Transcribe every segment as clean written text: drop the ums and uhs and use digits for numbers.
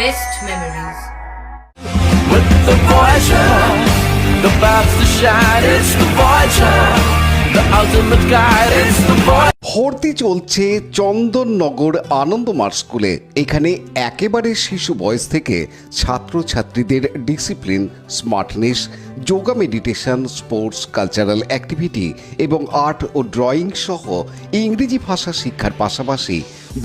best memories. With the Voyager, the path to shine, it's the Voyager, the ultimate guide, it's the Voyager. ভর্তি চলছে চন্দননগর আনন্দমার্গ স্কুলে। এখানে একেবারে শিশু বয়স থেকে ছাত্রছাত্রীদের discipline, smartness, yoga, meditation, sports, cultural activity এবং আর্ট ও ড্রয়িং সহ ইংরেজি ভাষা শিক্ষার পাশাপাশি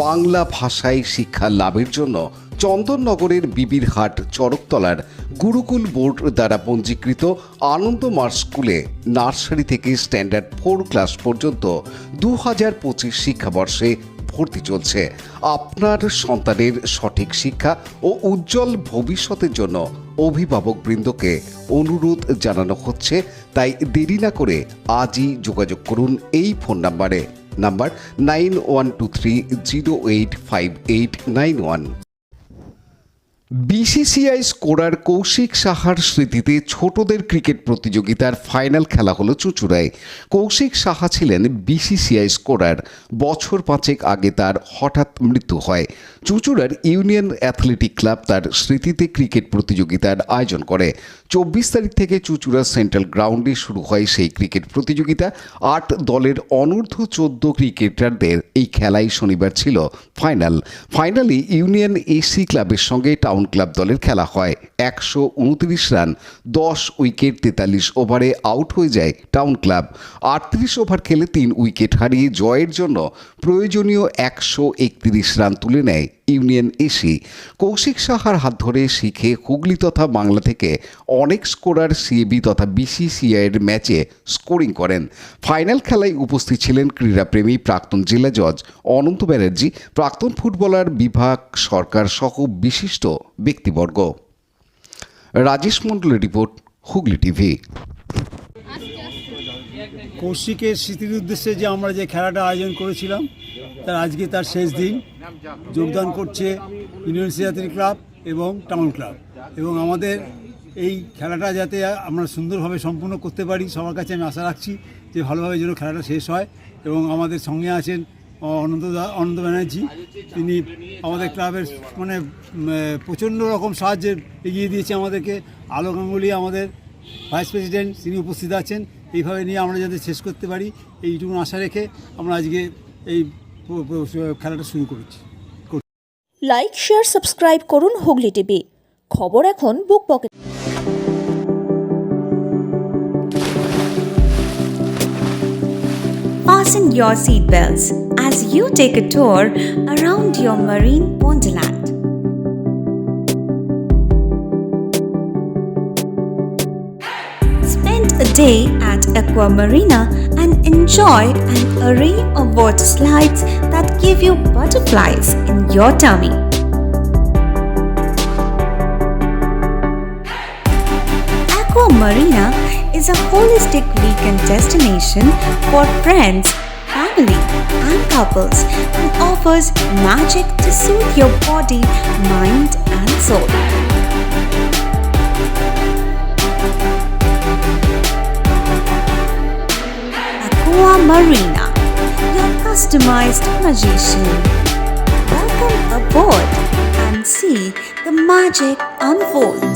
বাংলা ভাষায় শিক্ষা লাভের জন্য চন্দননগরের বিবিরহাট চড়কতলার গুরুকুল বোর্ড দ্বারা পঞ্জীকৃত আনন্দমার্গ স্কুলে নার্সারি থেকে স্ট্যান্ডার্ড 4 ক্লাস পর্যন্ত 2025 শিক্ষাবর্ষে ভর্তি চলছে। আপনার সন্তানের সঠিক শিক্ষা ও উজ্জ্বল ভবিষ্যতের জন্য অভিভাবকবৃন্দকে অনুরোধ জানানো হচ্ছে, তাই দেরি না করে আজই যোগাযোগ করুন এই phone number 9123085891। BCCI scorer Kaushik সাহার স্মৃতিতে ছোটদের ক্রিকেট প্রতিযোগিতার ফাইনাল খেলা হলো চুঁচুড়ায়। কৌশিক সাহা ছিলেন বিসিসিআই স্কোরার। বছর 5 আগে তার হঠাৎ মৃত্যু হয়। চুঁচুড়ার ইউনিয়ন অ্যাথলেটিক ক্লাব তার স্মৃতিতে ক্রিকেট প্রতিযোগিতার আয়োজন করে। 24 তারিখ থেকে চুঁচুড়া সেন্ট্রাল গ্রাউন্ডে শুরু হয় সেই ক্রিকেট প্রতিযোগিতা। 8 দলের অনূর্ধ্ব 14 ক্রিকেটারদের এই খেলায় শনিবার ছিল ফাইনালে ইউনিয়ন এসি ক্লাবের সঙ্গে টাউন ক্লাব দলের খেলা হয়। 129 রান, 10 উইকেট, 43 ওভারে আউট হয়ে যায় টাউন ক্লাব। 38 ওভার খেলে 3 উইকেট হারিয়ে জয়ের জন্য প্রয়োজনীয় 131 রান তুলে নেয় ইউনিয়ন এসি। কৌশিক সাহার হাত ধরে শিখে হুগলি তথা বাংলা থেকে অনেক স্কোরার সিএবি তথা বিসিসিআইয়ের ম্যাচে স্কোরিং করেন। ফাইনাল খেলায় উপস্থিত ছিলেন ক্রীড়াপ্রেমী প্রাক্তন জেলা জজ অনন্ত ব্যানার্জি, প্রাক্তন ফুটবলার বিভাগ সরকার সহ বিশিষ্ট ব্যক্তিবর্গ। রাজেশ মণ্ডলের রিপোর্ট, হুগলি টিভি। কৌশিকের স্মৃতির উদ্দেশ্যে যে আমরা যে খেলাটা আয়োজন করেছিলাম আজকে তার শেষ দিন। যোগদান করছে ইউনিয়ন অ্যাথলেটিক ক্লাব এবং টাউন ক্লাব, এবং আমাদের এই খেলাটা যাতে আমরা সুন্দরভাবে সম্পূর্ণ করতে পারি সবার কাছে আমি আশা রাখছি যে ভালোভাবে যেন খেলাটা শেষ হয়। এবং আমাদের সঙ্গে আছেন অনন্ত ব্যানার্জি, তিনি আমাদের ক্লাবের প্রচণ্ড রকম সাহায্যে এগিয়ে দিয়েছে আমাদেরকে। আলো গাঙ্গুলি আমাদের ভাইস প্রেসিডেন্ট, তিনি উপস্থিত আছেন। এইভাবে নিয়ে আমরা যাতে শেষ করতে পারি এইটুকু আশা রেখে আমরা আজকে এই খেলাটা শুরু করেছি। লাইক, শেয়ার, সাবস্ক্রাইব করুন হুগলি টিভি। খবর এখন বুক pocket. Fasten your seatbelts as you take a tour around your marine wonderland. Spend a day at Aqua Marina and enjoy an array of water slides that give you butterflies in your tummy. Aqua Marina is a holistic weekend destination for friends, family, and couples and offers magic to soothe your body, mind, and soul. Aqua Marina, your customized magician. Welcome aboard and see the magic unfold.